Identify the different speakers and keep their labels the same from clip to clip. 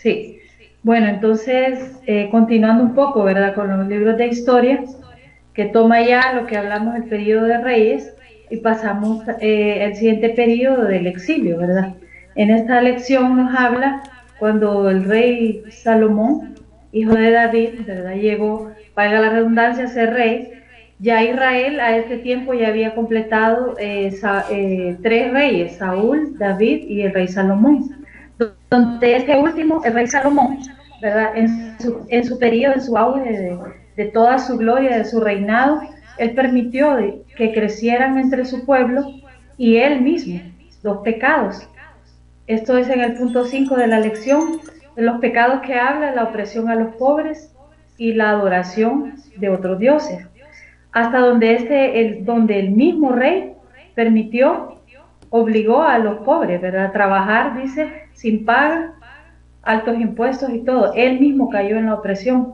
Speaker 1: Sí. Bueno, entonces, continuando un poco, ¿verdad? Con los libros de historia, que toma ya lo que hablamos del periodo de reyes y pasamos al siguiente periodo del exilio, ¿verdad? En esta lección nos habla cuando el rey Salomón, hijo de David, ¿verdad? Llegó, valga la redundancia, a ser rey. Ya Israel a este tiempo ya había completado tres reyes, Saúl, David y el rey Salomón. Donde este último, el rey Salomón, ¿verdad? En su periodo, en su auge de toda su gloria, de su reinado, él permitió que crecieran entre su pueblo y él mismo los pecados. Esto es en el punto 5 de la lección, de los pecados que habla, la opresión a los pobres y la adoración de otros dioses. Hasta donde el mismo rey permitió, obligó a los pobres, ¿verdad? A trabajar, dice, sin paga, altos impuestos y todo. Él mismo cayó en la opresión.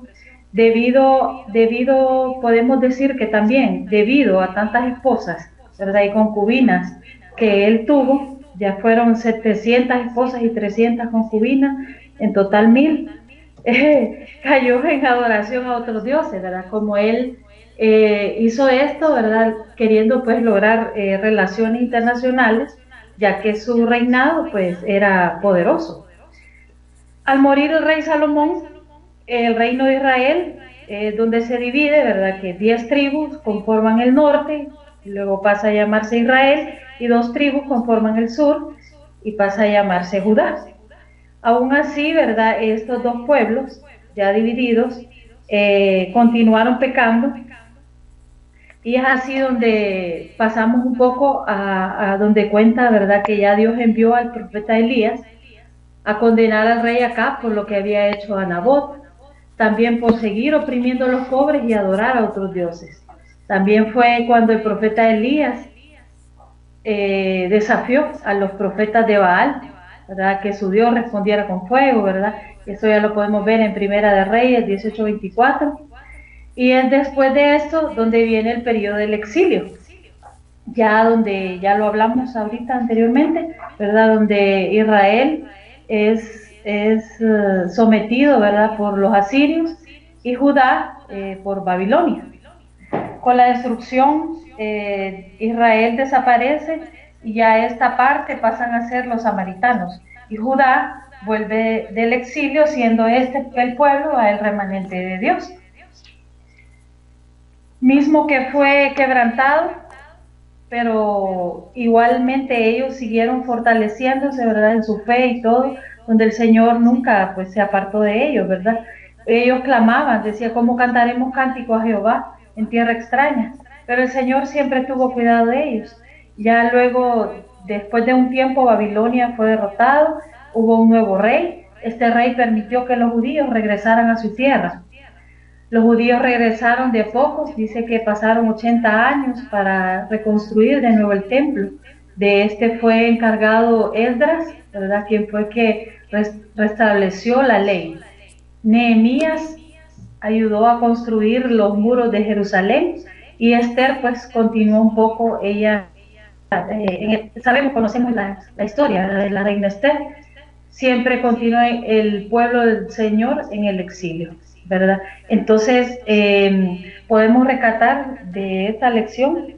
Speaker 1: Podemos decir que también, debido a tantas esposas, ¿verdad? Y concubinas que él tuvo, ya fueron 700 esposas y 300 concubinas, en total 1000, cayó en adoración a otros dioses, ¿verdad? Como él hizo esto, ¿verdad? Queriendo pues lograr relaciones internacionales, ya que su reinado pues era poderoso. Al morir el rey Salomón, el reino de Israel, donde se divide, ¿verdad? Que 10 tribus conforman el norte, luego pasa a llamarse Israel, y 2 tribus conforman el sur, y pasa a llamarse Judá. Aún así, ¿verdad? Estos dos pueblos, ya divididos, continuaron pecando, y es así donde pasamos un poco a donde cuenta, ¿verdad? Que ya Dios envió al profeta Elías a condenar al rey Acab por lo que había hecho a Nabot, también por seguir oprimiendo a los pobres y adorar a otros dioses. También fue cuando el profeta Elías desafió a los profetas de Baal, ¿verdad? Que su Dios respondiera con fuego, ¿verdad? Eso ya lo podemos ver en Primera de Reyes 18:24. Y es después de esto donde viene el periodo del exilio, ya donde ya lo hablamos ahorita anteriormente, ¿verdad? Donde Israel es sometido, ¿verdad? Por los asirios y Judá por Babilonia. Con la destrucción, Israel desaparece y ya esta parte pasan a ser los samaritanos. Y Judá vuelve del exilio, siendo este el pueblo el remanente de Dios. Mismo que fue quebrantado, pero igualmente ellos siguieron fortaleciéndose, ¿verdad? En su fe y todo, donde el Señor nunca pues se apartó de ellos, ¿verdad? Ellos clamaban, decía, ¿cómo cantaremos cántico a Jehová en tierra extraña? Pero el Señor siempre tuvo cuidado de ellos. Ya luego, después de un tiempo, Babilonia fue derrotado, hubo un nuevo rey. Este rey permitió que los judíos regresaran a su tierra. Los judíos regresaron de pocos, dice que pasaron 80 años para reconstruir de nuevo el templo. De este fue encargado Esdras, ¿verdad? Quien fue que restableció la ley. Nehemías ayudó a construir los muros de Jerusalén y Esther pues continuó un poco, ella, conocemos la historia de la reina Esther, siempre continuó el pueblo del Señor en el exilio, ¿verdad? Entonces, podemos rescatar de esta lección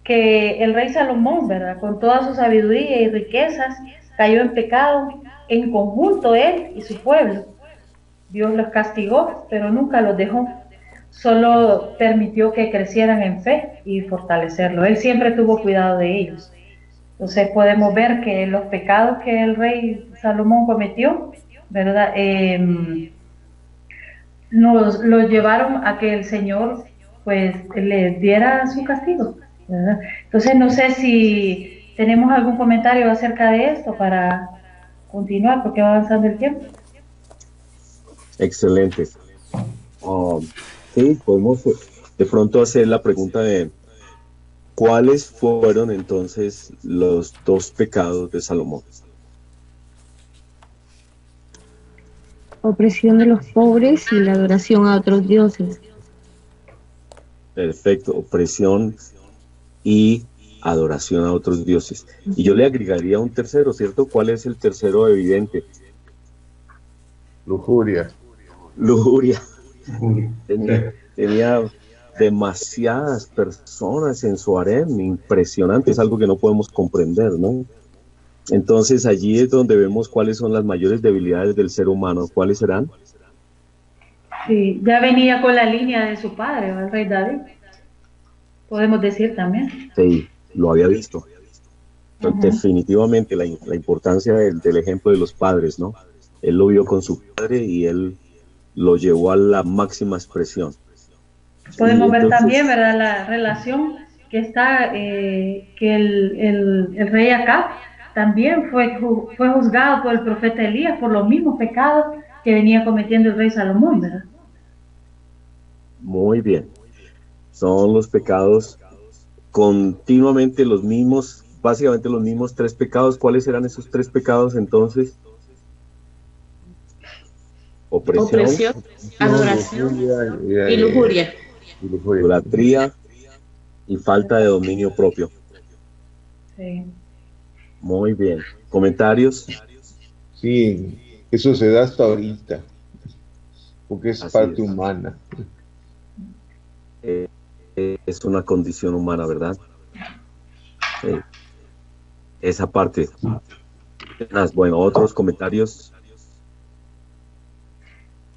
Speaker 1: que el rey Salomón, ¿verdad? Con toda su sabiduría y riquezas, cayó en pecado en conjunto él y su pueblo. Dios los castigó, pero nunca los dejó. Solo permitió que crecieran en fe y fortalecerlo. Él siempre tuvo cuidado de ellos. Entonces podemos ver que los pecados que el rey Salomón cometió, ¿verdad? Los llevaron a que el Señor pues le diera su castigo, ¿verdad? Entonces no sé si tenemos algún comentario acerca de esto para continuar, porque va avanzando el tiempo.
Speaker 2: Excelente. Sí, podemos de pronto hacer la pregunta de ¿cuáles fueron entonces los 2 pecados de Salomón?
Speaker 3: Opresión de los pobres y la adoración a otros dioses.
Speaker 2: Perfecto, opresión y adoración a otros dioses. Y yo le agregaría un tercero, ¿cierto? ¿Cuál es el tercero evidente?
Speaker 4: Lujuria.
Speaker 2: lujuria. Tenía demasiadas personas en su harem, impresionante, es algo que no podemos comprender, ¿no? Entonces allí es donde vemos cuáles son las mayores debilidades del ser humano. ¿Cuáles serán?
Speaker 1: Sí, ya venía con la línea de su padre, ¿no? El rey David, podemos decir también.
Speaker 2: Sí, lo había visto.
Speaker 1: Ujú.
Speaker 2: Definitivamente la importancia del ejemplo de los padres, ¿no? Él lo vio con su padre y él lo llevó a la máxima expresión.
Speaker 1: Podemos
Speaker 2: Y
Speaker 1: ver
Speaker 2: entonces,
Speaker 1: también, ¿verdad?, la relación que está, que el rey Acab también fue juzgado por el profeta Elías por los mismos pecados que venía cometiendo el rey Salomón, ¿verdad?
Speaker 2: muy bien, son los pecados continuamente los mismos, básicamente los mismos tres pecados. ¿Cuáles serán esos tres pecados entonces? Opresión,
Speaker 3: adoración
Speaker 4: Lujuria,
Speaker 3: y lujuria.
Speaker 4: y lujuria.
Speaker 2: idolatría y falta de dominio propio.
Speaker 1: Sí.
Speaker 2: Muy bien. ¿Comentarios?
Speaker 4: Sí, eso se da hasta ahorita, porque es
Speaker 2: Así
Speaker 4: parte
Speaker 2: es.
Speaker 4: humana.
Speaker 2: Es una condición humana, ¿verdad? Sí. Esa parte. Bueno, otros comentarios.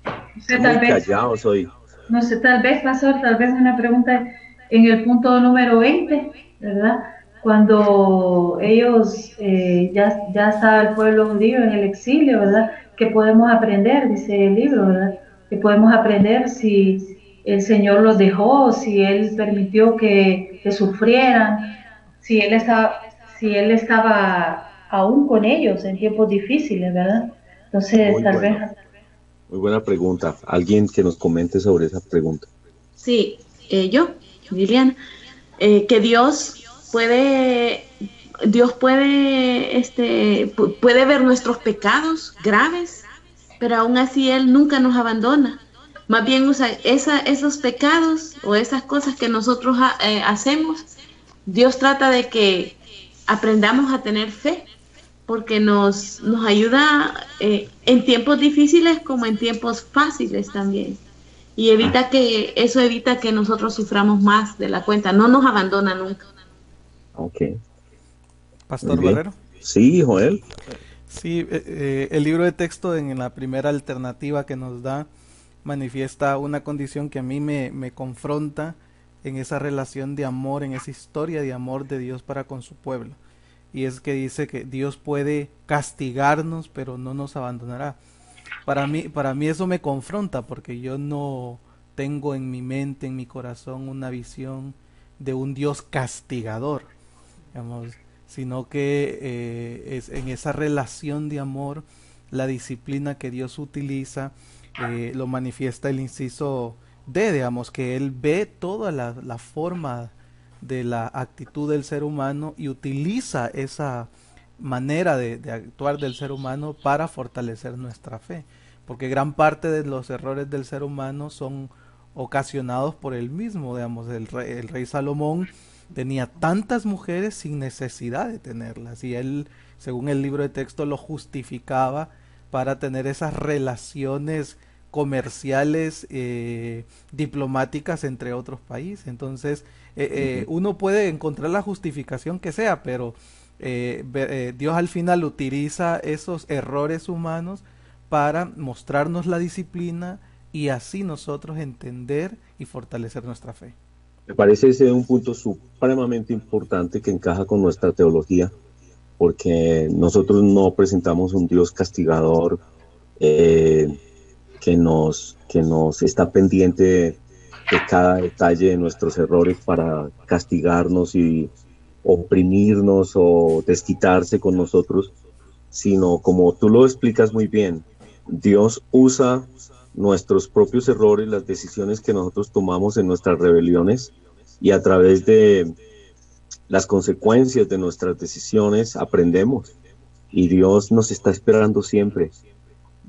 Speaker 1: No sé, tal
Speaker 2: Muy
Speaker 1: vez,
Speaker 2: callados hoy.
Speaker 1: no sé, tal vez, pastor, tal vez una pregunta en el punto número 20, ¿verdad? Cuando ellos, ya estaba el pueblo judío en el exilio, ¿verdad? ¿Qué podemos aprender? Dice el libro, ¿verdad? ¿Qué podemos aprender si el Señor los dejó, si Él permitió que sufrieran, si él estaba aún con ellos en tiempos difíciles, ¿verdad? Entonces,
Speaker 2: Muy
Speaker 1: tal vez...
Speaker 2: bueno. Muy buena pregunta. Alguien que nos comente sobre esa pregunta.
Speaker 3: Sí, yo, Liliana, que Dios puede, puede ver nuestros pecados graves, pero aún así Él nunca nos abandona. Más bien usa esos pecados o esas cosas que nosotros hacemos. Dios trata de que aprendamos a tener fe, porque nos ayuda en tiempos difíciles como en tiempos fáciles también. Y eso evita que nosotros suframos más de la cuenta. No nos abandona nunca.
Speaker 2: Ok.
Speaker 5: Pastor
Speaker 2: Muy bien.
Speaker 5: Barrero.
Speaker 2: Sí, Joel.
Speaker 5: Sí, el libro de texto en la primera alternativa que nos da manifiesta una condición que a mí me confronta en esa relación de amor, en esa historia de amor de Dios para con su pueblo. Y es que dice que Dios puede castigarnos, pero no nos abandonará. Para mí eso me confronta, porque yo no tengo en mi mente, en mi corazón, una visión de un Dios castigador, digamos, sino que es en esa relación de amor, la disciplina que Dios utiliza, lo manifiesta el inciso D, digamos, que Él ve toda la forma de la actitud del ser humano y utiliza esa manera de actuar del ser humano para fortalecer nuestra fe, porque gran parte de los errores del ser humano son ocasionados por él mismo. Digamos, el rey Salomón tenía tantas mujeres sin necesidad de tenerlas, y él, según el libro de texto, lo justificaba para tener esas relaciones comerciales, diplomáticas entre otros países. Entonces, uno puede encontrar la justificación que sea, pero Dios al final utiliza esos errores humanos para mostrarnos la disciplina y así nosotros entender y fortalecer nuestra fe.
Speaker 2: Me parece ese un punto supremamente importante que encaja con nuestra teología, porque nosotros no presentamos un Dios castigador que nos está pendiente de cada detalle de nuestros errores para castigarnos y oprimirnos o desquitarse con nosotros, sino, como tú lo explicas muy bien, Dios usa nuestros propios errores, las decisiones que nosotros tomamos en nuestras rebeliones, y a través de las consecuencias de nuestras decisiones aprendemos, y Dios nos está esperando siempre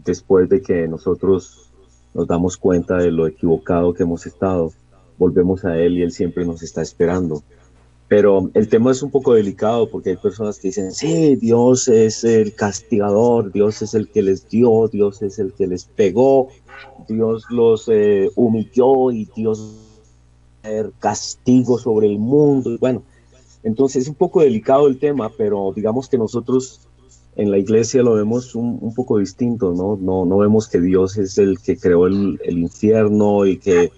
Speaker 2: después de que nosotros nos damos cuenta de lo equivocado que hemos estado. Volvemos a Él y Él siempre nos está esperando. Pero el tema es un poco delicado porque hay personas que dicen, sí, Dios es el castigador, Dios es el que les dio, Dios es el que les pegó, Dios los humilló y Dios el castigo sobre el mundo. Y bueno, entonces es un poco delicado el tema, pero digamos que nosotros en la iglesia lo vemos un poco distinto, ¿no? No vemos que Dios es el que creó el infierno y que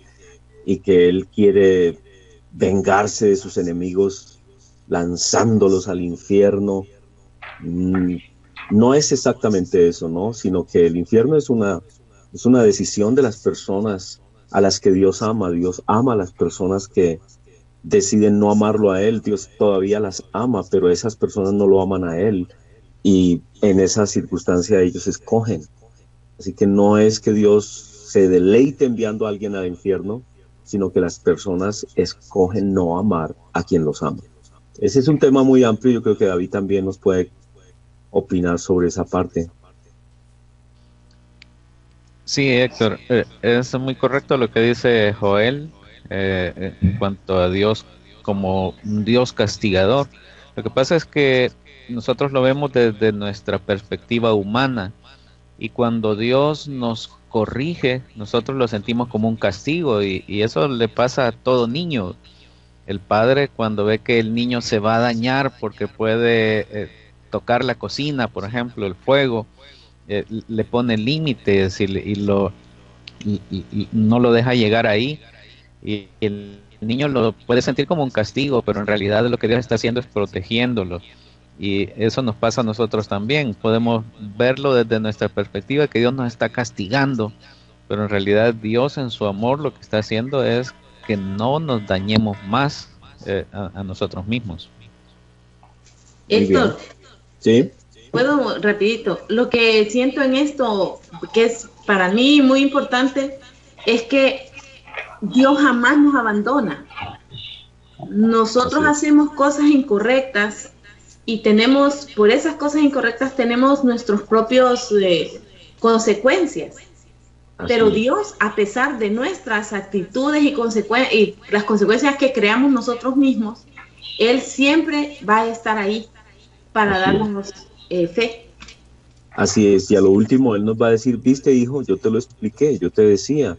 Speaker 2: Él quiere vengarse de sus enemigos lanzándolos al infierno. No es exactamente eso, ¿no? Sino que el infierno es una decisión de las personas a las que Dios ama. Dios ama a las personas que deciden no amarlo a Él. Dios todavía las ama, pero esas personas no lo aman a Él. Y en esa circunstancia ellos escogen. Así que no es que Dios se deleite enviando a alguien al infierno, sino que las personas escogen no amar a quien los ama. Ese es un tema muy amplio, yo creo que David también nos puede opinar sobre esa parte.
Speaker 6: Sí, Héctor, es muy correcto lo que dice Joel en cuanto a Dios como un Dios castigador. Lo que pasa es que nosotros lo vemos desde nuestra perspectiva humana, y cuando Dios nos corrige, nosotros lo sentimos como un castigo, y eso le pasa a todo niño. El padre, cuando ve que el niño se va a dañar porque puede tocar la cocina, por ejemplo, el fuego, le pone límites y no lo deja llegar ahí, y el niño lo puede sentir como un castigo, pero en realidad lo que Dios está haciendo es protegiéndolo. Y eso nos pasa a nosotros también. Podemos verlo desde nuestra perspectiva, que Dios nos está castigando, pero en realidad Dios en su amor lo que está haciendo es que no nos dañemos más a nosotros mismos.
Speaker 3: Héctor,
Speaker 2: ¿sí?
Speaker 3: puedo rapidito. Lo que siento en esto, que es para mí muy importante, es que Dios jamás nos abandona. Nosotros hacemos cosas incorrectas y tenemos, por esas cosas incorrectas tenemos nuestros propios consecuencias. Pero Dios, a pesar de nuestras actitudes y las consecuencias que creamos nosotros mismos, Él siempre va a estar ahí para darnos fe.
Speaker 2: Así es, y a lo último Él nos va a decir, viste hijo, yo te lo expliqué, yo te decía,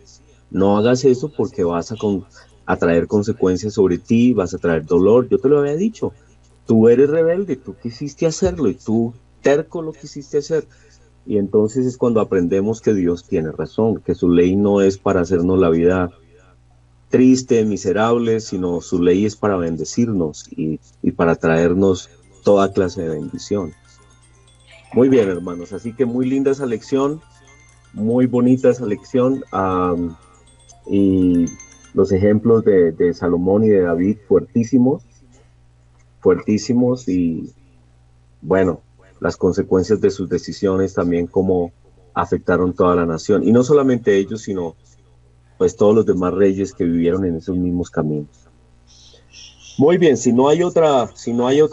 Speaker 2: no hagas eso porque vas a traer consecuencias sobre ti, vas a traer dolor, yo te lo había dicho, tú eres rebelde, tú quisiste hacerlo y tú terco lo quisiste hacer. Y entonces es cuando aprendemos que Dios tiene razón, que su ley no es para hacernos la vida triste, miserable, sino su ley es para bendecirnos y para traernos toda clase de bendición. Muy bien, hermanos, así que muy linda esa lección, muy bonita esa lección, y los ejemplos de Salomón y de David fuertísimos, y bueno, las consecuencias de sus decisiones también, cómo afectaron toda la nación, y no solamente ellos, sino pues todos los demás reyes que vivieron en esos mismos caminos. Muy bien, si no hay otra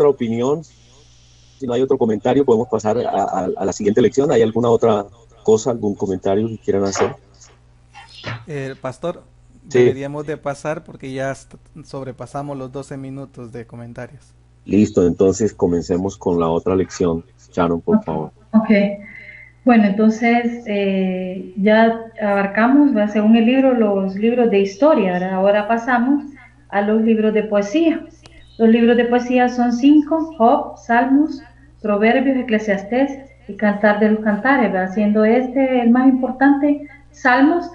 Speaker 2: opinión, si no hay otro comentario, podemos pasar a la siguiente lección. ¿Hay alguna otra cosa, algún comentario que quieran hacer?
Speaker 5: Pastor,
Speaker 2: sí.
Speaker 5: Deberíamos de pasar porque ya sobrepasamos los 12 minutos de comentarios.
Speaker 2: Listo, entonces comencemos con la otra lección. Sharon, por favor.
Speaker 1: Ok. Bueno, entonces ya abarcamos, según el libro, los libros de historia. ¿Verdad? Ahora pasamos a los libros de poesía. Los libros de poesía son 5, Job, Salmos, Proverbios, Eclesiastés y Cantar de los Cantares, ¿verdad? Siendo el más importante, Salmos,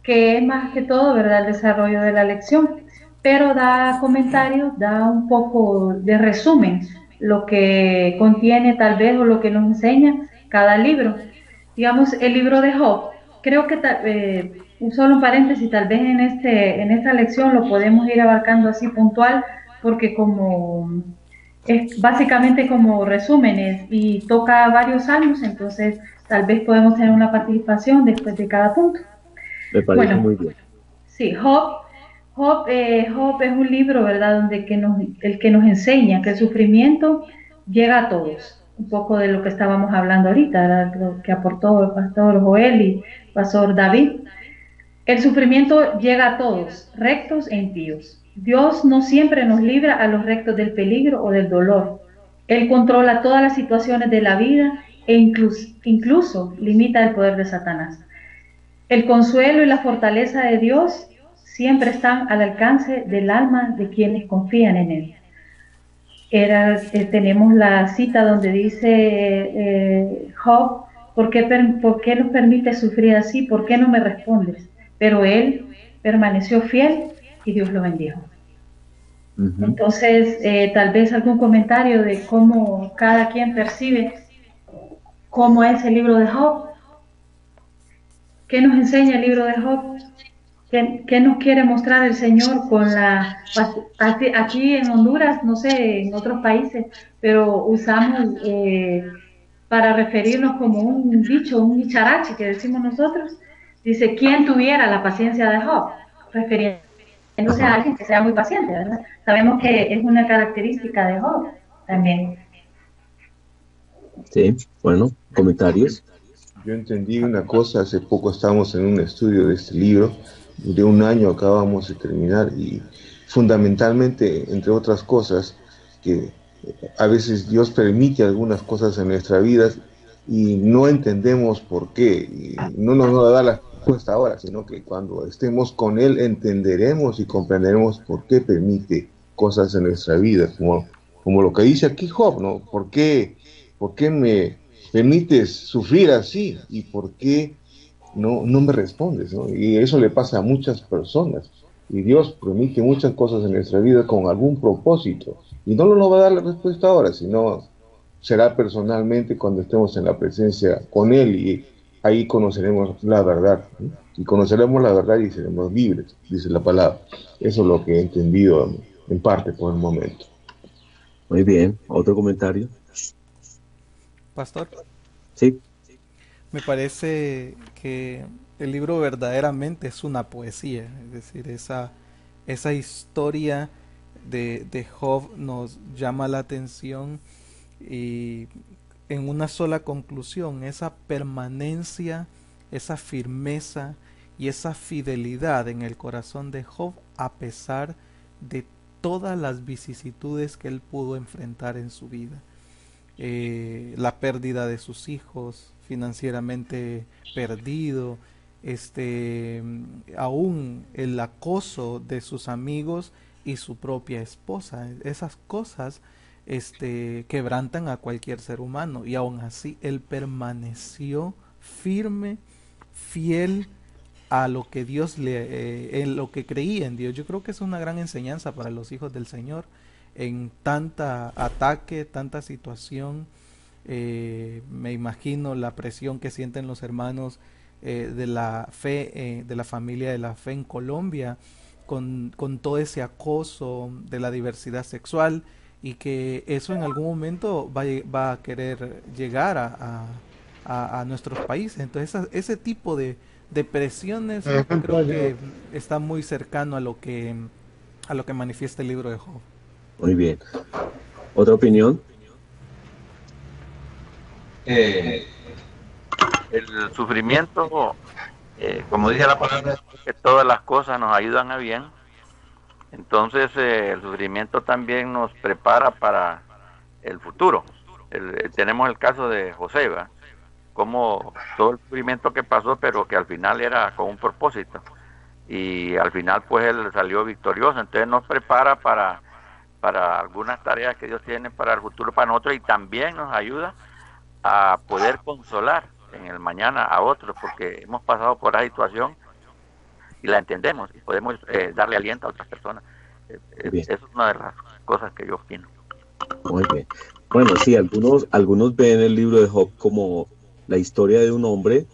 Speaker 1: que es más que todo, ¿verdad?, el desarrollo de la lección, pero da comentarios, da un poco de resumen, lo que contiene tal vez o lo que nos enseña cada libro. Digamos, el libro de Job, creo que solo un paréntesis, tal vez en esta lección lo podemos ir abarcando así puntual, porque como es básicamente como resúmenes y toca varios salmos, entonces tal vez podemos tener una participación después de cada punto.
Speaker 2: Me parece muy bien.
Speaker 1: Sí, Job es un libro, ¿verdad?, donde el que nos enseña que el sufrimiento llega a todos. Un poco de lo que estábamos hablando ahorita, ¿verdad?, lo que aportó el pastor Joel y el pastor David. El sufrimiento llega a todos, rectos e impíos. Dios no siempre nos libra a los rectos del peligro o del dolor. Él controla todas las situaciones de la vida e incluso limita el poder de Satanás. El consuelo y la fortaleza de Dios siempre están al alcance del alma de quienes confían en Él. Tenemos la cita donde dice Job, ¿por qué nos permite sufrir así? ¿Por qué no me respondes? Pero él permaneció fiel y Dios lo bendijo. Entonces, tal vez algún comentario de cómo cada quien percibe cómo es el libro de Job. ¿Qué nos enseña el libro de Job? ¿Qué nos quiere mostrar el Señor con aquí en Honduras, no sé, en otros países, pero usamos para referirnos como un dicho, un icharache que decimos nosotros? Dice, ¿quién tuviera la paciencia de Job? Refiriéndose a alguien que sea muy paciente, ¿verdad? Sabemos que es una característica de Job también.
Speaker 2: Sí, bueno, comentarios.
Speaker 4: Yo entendí una cosa, hace poco estábamos en un estudio de este libro, de un año acabamos de terminar, y fundamentalmente, entre otras cosas, que a veces Dios permite algunas cosas en nuestra vida y no entendemos por qué, y no nos va a dar la respuesta ahora, sino que cuando estemos con Él entenderemos y comprenderemos por qué permite cosas en nuestra vida, como lo que dice aquí Job, ¿no? ¿Por qué me permites sufrir así? ¿Y por qué no me respondes, ¿no? Y eso le pasa a muchas personas. Y Dios permite muchas cosas en nuestra vida con algún propósito. Y no nos va a dar la respuesta ahora, sino será personalmente cuando estemos en la presencia con Él, y ahí conoceremos la verdad, ¿no? Y conoceremos la verdad y seremos libres, dice la palabra. Eso es lo que he entendido en parte por el momento.
Speaker 2: Muy bien, ¿otro comentario?
Speaker 5: Pastor.
Speaker 2: Sí.
Speaker 5: Me parece que el libro verdaderamente es una poesía, es decir, esa historia de Job nos llama la atención, y en una sola conclusión, esa permanencia, esa firmeza y esa fidelidad en el corazón de Job a pesar de todas las vicisitudes que él pudo enfrentar en su vida. La pérdida de sus hijos, financieramente perdido, aún el acoso de sus amigos y su propia esposa. Esas cosas quebrantan a cualquier ser humano, y aún así él permaneció firme, fiel a lo que Dios en lo que creía en Dios. Yo creo que es una gran enseñanza para los hijos del Señor en tanta ataque, tanta situación. Me imagino la presión que sienten los hermanos de la fe, de la familia de la fe en Colombia, con todo ese acoso de la diversidad sexual, y que eso en algún momento va a querer llegar a nuestros países. Entonces ese tipo de presiones creo que está muy cercano a lo que manifiesta el libro de Job.
Speaker 2: Muy bien. ¿Otra opinión?
Speaker 7: El sufrimiento, como dice la palabra, que todas las cosas nos ayudan a bien. Entonces el sufrimiento también nos prepara para el futuro. Tenemos el caso de José, ¿verdad? Como todo el sufrimiento que pasó, pero que al final era con un propósito, y al final pues él salió victorioso. Entonces nos prepara para algunas tareas que Dios tiene para el futuro para nosotros, y también nos ayuda a poder consolar en el mañana a otros, porque hemos pasado por esa situación y la entendemos y podemos darle aliento a otras personas. Eso es una de las cosas que yo opino.
Speaker 2: Muy bien. Bueno, sí, algunos ven el libro de Job como la historia de un hombre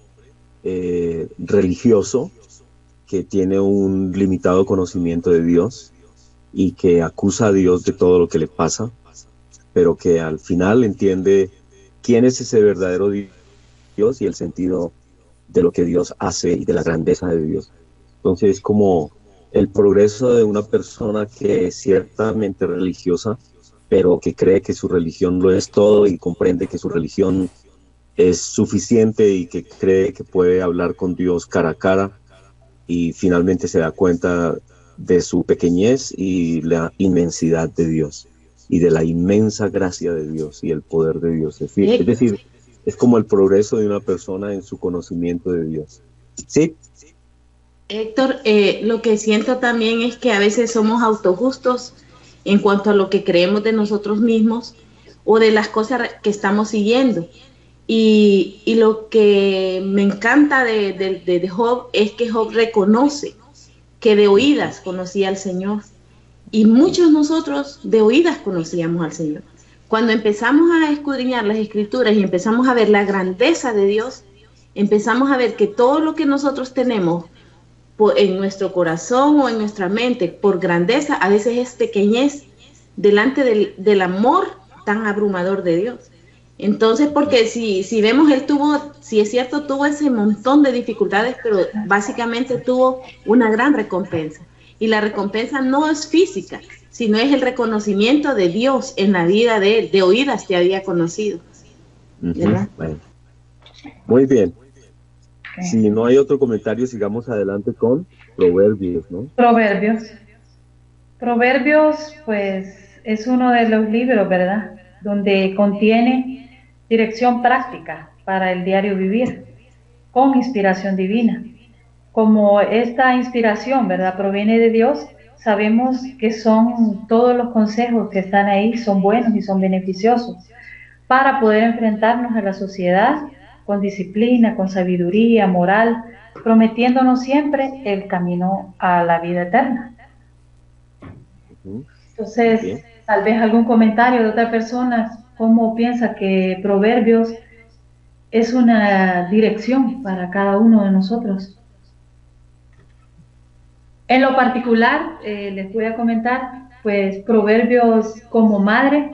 Speaker 2: religioso que tiene un limitado conocimiento de Dios y que acusa a Dios de todo lo que le pasa, pero que al final entiende quién es ese verdadero Dios y el sentido de lo que Dios hace y de la grandeza de Dios. Entonces es como el progreso de una persona que es ciertamente religiosa, pero que cree que su religión lo es todo y comprende que su religión es suficiente y que cree que puede hablar con Dios cara a cara, y finalmente se da cuenta de su pequeñez y la inmensidad de Dios, y de la inmensa gracia de Dios y el poder de Dios. Es decir, es como el progreso de una persona en su conocimiento de Dios. ¿Sí?
Speaker 3: Héctor, lo que siento también es que a veces somos autojustos en cuanto a lo que creemos de nosotros mismos o de las cosas que estamos siguiendo. Y lo que me encanta de Job es que Job reconoce que de oídas conocía al Señor. Y muchos nosotros de oídas conocíamos al Señor. Cuando empezamos a escudriñar las Escrituras y empezamos a ver la grandeza de Dios, empezamos a ver que todo lo que nosotros tenemos en nuestro corazón o en nuestra mente por grandeza, a veces es pequeñez delante del amor tan abrumador de Dios. Entonces, porque si vemos, él tuvo, si es cierto, tuvo ese montón de dificultades, pero básicamente tuvo una gran recompensa. Y la recompensa no es física, sino es el reconocimiento de Dios en la vida de él, de oídas te había conocido. ¿Verdad?
Speaker 2: Bueno. Muy bien. Si no hay otro comentario, sigamos adelante con Proverbios, ¿no?
Speaker 1: Proverbios, pues, es uno de los libros, ¿verdad?, donde contiene dirección práctica para el diario vivir, con inspiración divina. Como esta inspiración, ¿verdad?, proviene de Dios, sabemos que son todos los consejos que están ahí, son buenos y son beneficiosos para poder enfrentarnos a la sociedad con disciplina, con sabiduría, moral, prometiéndonos siempre el camino a la vida eterna. Entonces, tal vez algún comentario de otra persona, ¿cómo piensa que Proverbios es una dirección para cada uno de nosotros? En lo particular, les voy a comentar, pues Proverbios como madre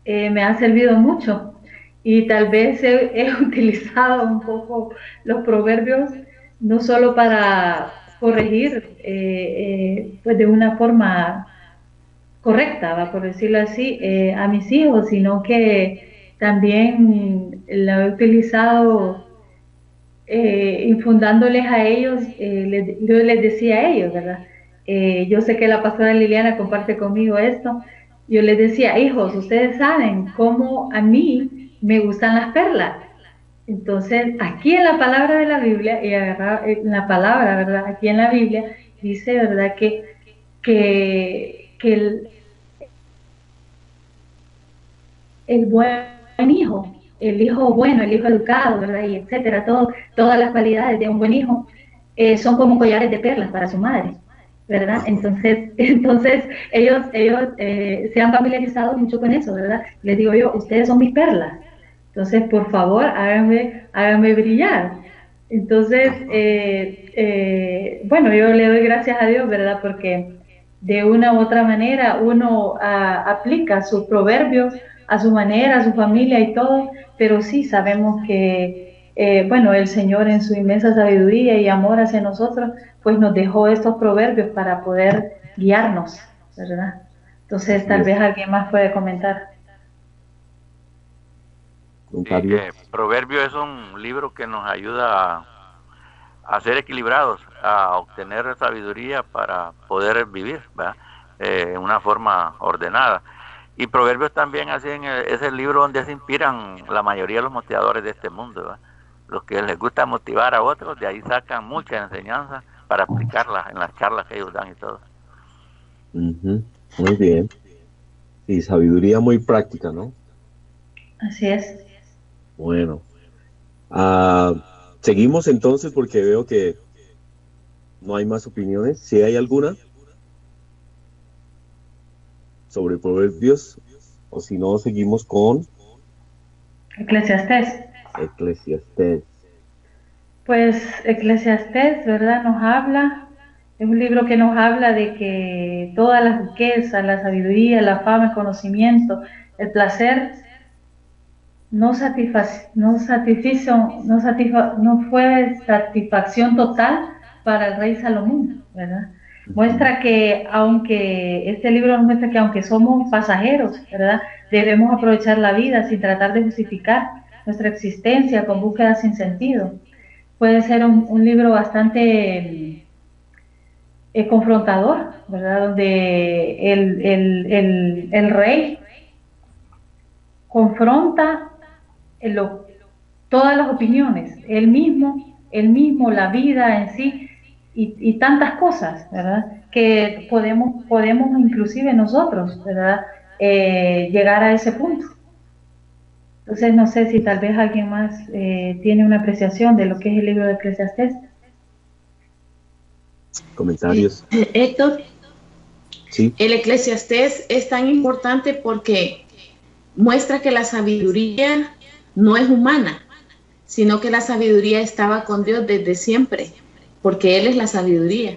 Speaker 1: me ha servido mucho. Y tal vez he utilizado un poco los proverbios no solo para corregir pues de una forma correcta, ¿va?, por decirlo así, a mis hijos, sino que también lo he utilizado infundándoles a ellos, yo les decía a ellos, ¿verdad? Yo sé que la pastora Liliana comparte conmigo esto. Yo les decía, hijos, ustedes saben cómo a mí me gustan las perlas. Entonces, aquí en la palabra de la Biblia, y agarrar en la palabra, ¿verdad?, aquí en la Biblia, dice, ¿verdad?, que el buen hijo, el hijo bueno, el hijo educado, ¿verdad?, y etcétera, todas las cualidades de un buen hijo son como collares de perlas para su madre, ¿verdad? Entonces ellos se han familiarizado mucho con eso, ¿verdad? Les digo yo, ustedes son mis perlas, entonces por favor háganme brillar. Entonces, bueno, yo le doy gracias a Dios, ¿verdad?, porque de una u otra manera uno aplica sus proverbios a su manera, a su familia y todo, pero sí sabemos que, bueno, el Señor en su inmensa sabiduría y amor hacia nosotros, pues nos dejó estos proverbios para poder guiarnos, ¿verdad? Entonces, tal vez alguien más puede comentar.
Speaker 7: Proverbios es un libro que nos ayuda a ser equilibrados, a obtener sabiduría para poder vivir, ¿verdad?, en una forma ordenada. Y Proverbios también es el libro donde se inspiran la mayoría de los motivadores de este mundo, ¿verdad? Los que les gusta motivar a otros, de ahí sacan mucha enseñanza para aplicarla en las charlas que ellos dan y todo.
Speaker 2: Muy bien. Y sabiduría muy práctica, ¿no?
Speaker 1: Así es.
Speaker 2: Bueno. Seguimos entonces porque veo que no hay más opiniones. ¿Si hay alguna sobre Proverbios? O si no, seguimos con
Speaker 1: Eclesiastés. Pues Eclesiastés, ¿verdad?, nos habla, es un libro que nos habla de que toda la riqueza, la sabiduría, la fama, el conocimiento, el placer no fue satisfacción total para el rey Salomón, ¿verdad? Muestra que este libro nos muestra que aunque somos pasajeros, ¿verdad?, debemos aprovechar la vida sin tratar de justificar nuestra existencia con búsquedas sin sentido. Puede ser un libro bastante confrontador, ¿verdad? Donde el rey confronta todas las opiniones, él mismo, la vida en sí, y tantas cosas, ¿verdad? Que podemos inclusive nosotros, ¿verdad? Llegar a ese punto. Entonces no sé si tal vez alguien más tiene una apreciación de lo que es el libro de Eclesiastés.
Speaker 2: Comentarios.
Speaker 3: Héctor,
Speaker 2: sí.
Speaker 3: El Eclesiastés es tan importante porque muestra que la sabiduría no es humana, sino que la sabiduría estaba con Dios desde siempre, porque Él es la sabiduría.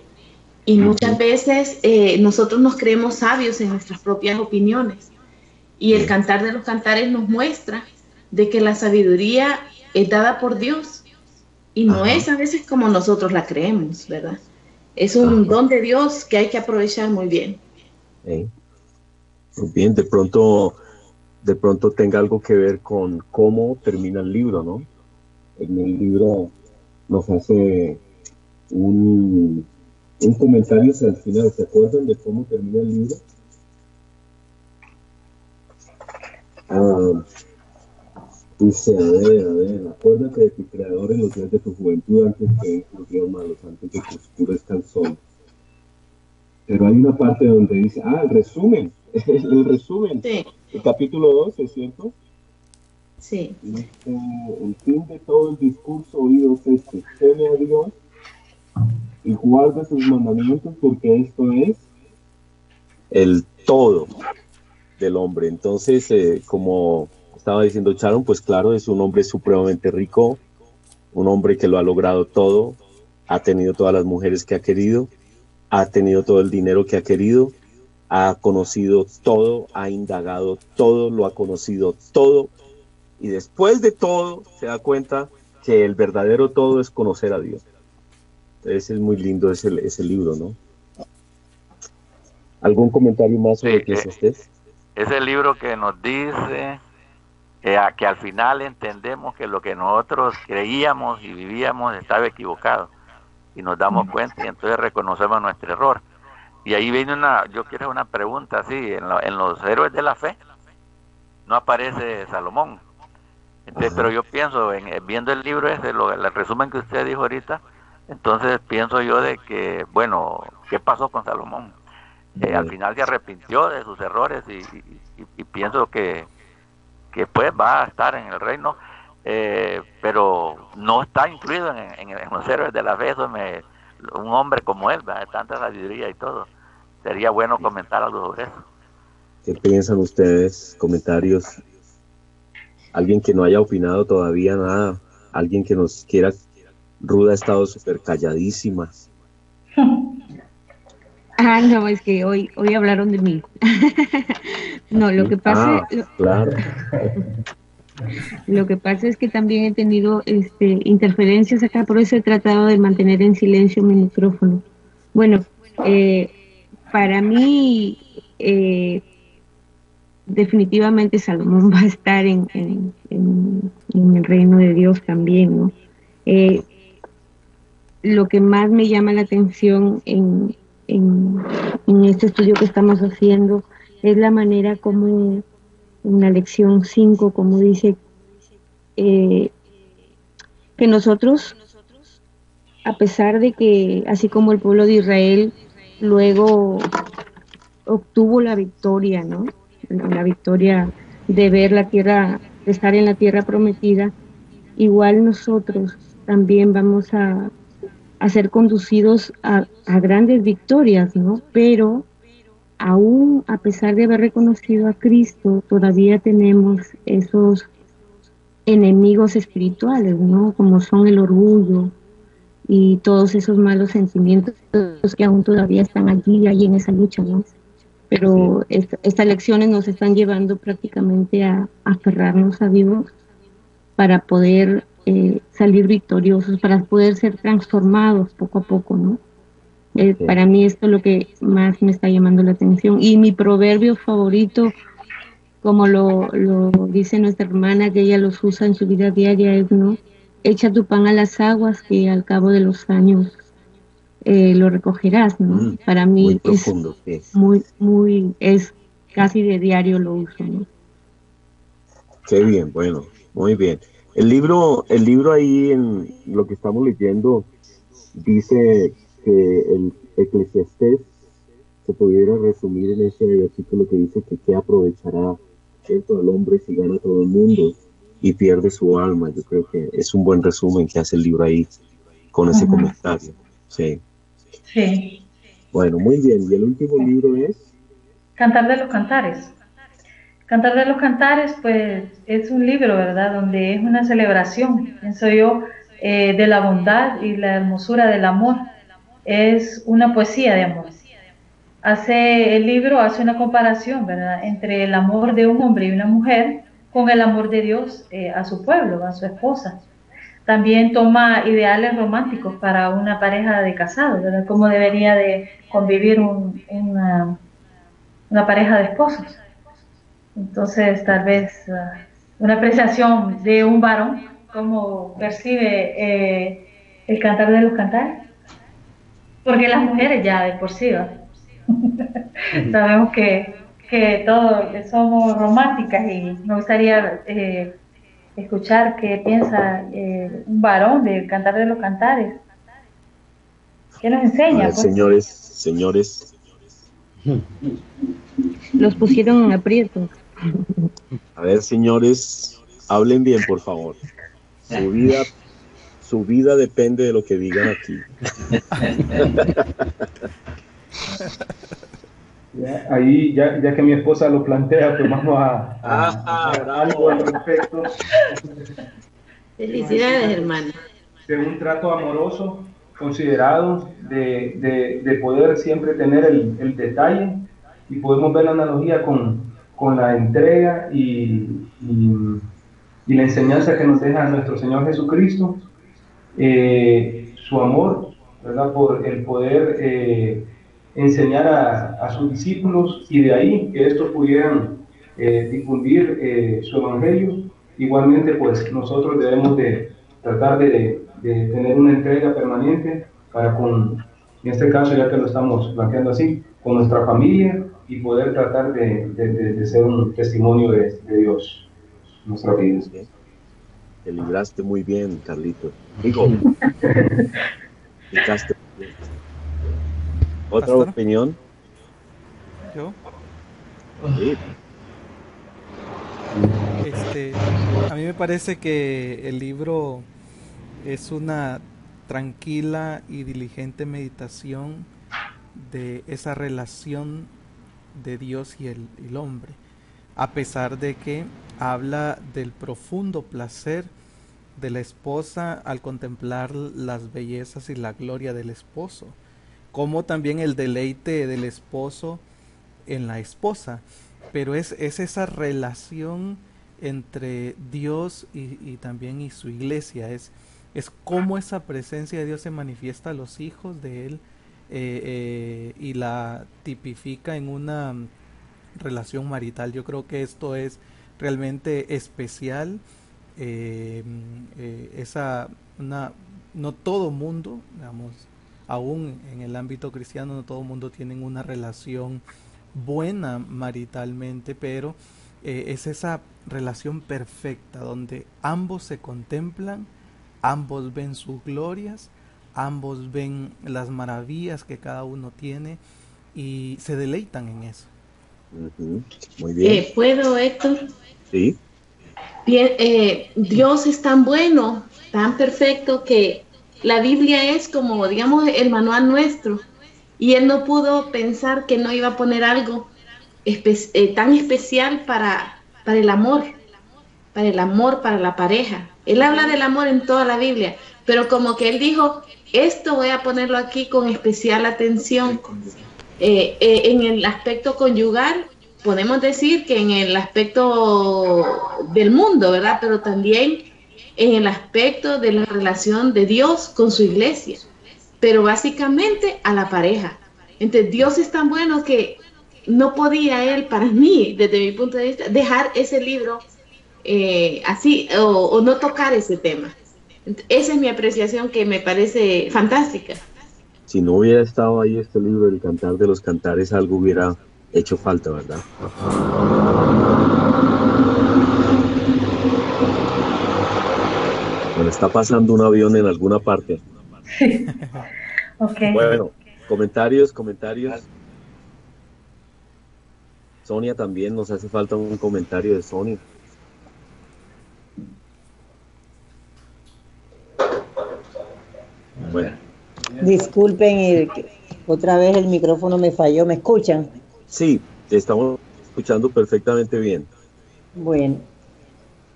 Speaker 3: Y muchas veces nosotros nos creemos sabios en nuestras propias opiniones. Y el Cantar de los Cantares nos muestra de que la sabiduría es dada por Dios. Y no es a veces como nosotros la creemos, ¿verdad? Es un don de Dios que hay que aprovechar muy bien.
Speaker 2: Muy bien, de pronto tenga algo que ver con cómo termina el libro, ¿no? En el libro nos hace un comentario hacia el final. ¿Se acuerdan de cómo termina el libro? Dice, a ver, acuérdate de tu creador en los días de tu juventud, antes que los días malos, antes de que oscurezca el sol. Pero hay una parte donde dice, el resumen,
Speaker 3: Sí.
Speaker 2: El capítulo 12, ¿cierto?
Speaker 3: Sí.
Speaker 2: El fin de todo el discurso oído es este: teme a Dios y guarda sus mandamientos, porque esto es el todo del hombre. Entonces, como estaba diciendo Sharon, pues claro, es un hombre supremamente rico, un hombre que lo ha logrado todo, ha tenido todas las mujeres que ha querido, ha tenido todo el dinero que ha querido, ha conocido todo, ha indagado todo, lo ha conocido todo, y después de todo se da cuenta que el verdadero todo es conocer a Dios. Entonces es muy lindo ese libro, ¿no? ¿Algún comentario más sobre Eclesiastés?
Speaker 7: Es el libro que nos dice que al final entendemos que lo que nosotros creíamos y vivíamos estaba equivocado, y nos damos cuenta y entonces reconocemos nuestro error. Y ahí viene yo quiero una pregunta así, en los héroes de la fe no aparece Salomón. Entonces, pero yo pienso, viendo el libro ese, el resumen que usted dijo ahorita, entonces pienso yo de que, bueno, ¿qué pasó con Salomón? Al final se arrepintió de sus errores y pienso que pues va a estar en el reino, pero no está incluido en los héroes de la fe. Un hombre como él, ¿verdad? Tanta sabiduría y todo. Sería bueno comentar algo sobre eso.
Speaker 2: ¿Qué piensan ustedes? Comentarios. Alguien que no haya opinado todavía nada, alguien que nos quiera. Ruda ha estado súper calladísima.
Speaker 8: No, es que hoy hablaron de mí. No, lo que pasa,
Speaker 2: claro.
Speaker 8: Lo que pasa es que también he tenido interferencias acá, por eso he tratado de mantener en silencio mi micrófono. Bueno, para mí definitivamente Salomón va a estar en el reino de Dios también, ¿no? Lo que más me llama la atención en este estudio que estamos haciendo es la manera como en la lección 5, como dice que nosotros, a pesar de que así como el pueblo de Israel luego obtuvo la victoria, ¿no? La victoria de ver la tierra, de estar en la tierra prometida, igual nosotros también vamos a ser conducidos a grandes victorias, ¿no? Pero aún a pesar de haber reconocido a Cristo, todavía tenemos esos enemigos espirituales, ¿no? Como son el orgullo y todos esos malos sentimientos que aún todavía están allí en esa lucha, ¿no? Pero estas lecciones nos están llevando prácticamente a aferrarnos a Dios para poder salir victoriosos, para poder ser transformados poco a poco, ¿no? Para mí esto es lo que más me está llamando la atención. Y mi proverbio favorito, como lo dice nuestra hermana, que ella los usa en su vida diaria, es, ¿no? Echa tu pan a las aguas, que al cabo de los años lo recogerás, ¿no? Para mí
Speaker 2: muy profundo,
Speaker 8: es es casi de diario lo uso, ¿no?
Speaker 2: Qué bien, bueno, muy bien. El libro ahí en lo que estamos leyendo dice que el Eclesiastés se pudiera resumir en ese versículo que dice que qué aprovechará, ¿cierto?, al hombre si gana todo el mundo y pierde su alma. Yo creo que es un buen resumen que hace el libro ahí con ese comentario. Sí.
Speaker 1: Sí.
Speaker 2: Bueno, muy bien. Y el último libro es
Speaker 1: Cantar de los Cantares. Cantar de los Cantares, pues, es un libro, ¿verdad?, donde es una celebración, pienso yo, de la bondad y la hermosura del amor. Es una poesía de amor. El libro hace una comparación, ¿verdad?, entre el amor de un hombre y una mujer con el amor de Dios a su pueblo, a su esposa. También toma ideales románticos para una pareja de casados, ¿verdad?, cómo debería de convivir una pareja de esposos. Entonces, tal vez una apreciación de un varón, cómo percibe el Cantar de los Cantares, porque las mujeres ya de por sí, sabemos que todos somos románticas, y me gustaría escuchar qué piensa un varón del Cantar de los Cantares. ¿Qué nos enseña?
Speaker 2: A ver, señores.
Speaker 8: Los pusieron en aprietos.
Speaker 2: A ver, señores, hablen bien, por favor. Su vida depende de lo que digan aquí.
Speaker 9: Ya que mi esposa lo plantea, pues vamos a algo al respecto.
Speaker 3: Felicidades, hermano.
Speaker 9: De un trato amoroso, considerado, de poder siempre tener el detalle, y podemos ver la analogía con la entrega y la enseñanza que nos deja nuestro Señor Jesucristo, su amor, ¿verdad?, por el poder enseñar a sus discípulos, y de ahí que estos pudieran difundir su evangelio. Igualmente, pues nosotros debemos de tratar de tener una entrega permanente para en este caso, ya que lo estamos planteando así, con nuestra familia, y poder tratar de ser un testimonio de Dios en nuestra vida.
Speaker 2: Te libraste muy bien, Carlito. Digo, explicaste muy bien. ¿Otra
Speaker 5: ¿Pastor?
Speaker 2: opinión?
Speaker 5: ¿Yo?
Speaker 2: Sí.
Speaker 5: A mí me parece que el libro es una tranquila y diligente meditación de esa relación de Dios y el hombre, a pesar de que habla del profundo placer de la esposa al contemplar las bellezas y la gloria del esposo, como también el deleite del esposo en la esposa. Pero es esa relación entre Dios y también y su iglesia, es cómo esa presencia de Dios se manifiesta a los hijos de Él, y la tipifica en una relación marital. Yo creo que esto es realmente especial. No todo mundo, digamos, aún en el ámbito cristiano, no todo mundo tiene una relación buena maritalmente, pero es esa relación perfecta donde ambos se contemplan, ambos ven sus glorias, ambos ven las maravillas que cada uno tiene y se deleitan en eso.
Speaker 2: Muy bien.
Speaker 3: ¿Puedo, Héctor?
Speaker 2: Sí.
Speaker 3: Bien, Dios es tan bueno, tan perfecto, que la Biblia es como, digamos, el manual nuestro, y Él no pudo pensar que no iba a poner algo tan especial para el amor, para la pareja. Él habla del amor en toda la Biblia, pero como que Él dijo, esto voy a ponerlo aquí con especial atención. En el aspecto conyugal, podemos decir que en el aspecto del mundo, ¿verdad?, pero también en el aspecto de la relación de Dios con su iglesia, pero básicamente a la pareja. Entonces Dios es tan bueno que no podía Él, para mí, desde mi punto de vista, dejar ese libro así, o no tocar ese tema. Esa es mi apreciación, que me parece fantástica.
Speaker 2: si no hubiera estado ahí este libro, El Cantar de los Cantares, algo hubiera hecho falta, ¿verdad? Bueno, está pasando un avión en alguna parte.
Speaker 1: Sí. Ok.
Speaker 2: Bueno, comentarios. Sonia, también nos hace falta un comentario de Sonia. Bueno.
Speaker 10: Disculpen, otra vez el micrófono me falló. ¿Me escuchan?
Speaker 2: Sí, te estamos escuchando perfectamente bien.
Speaker 10: Bueno,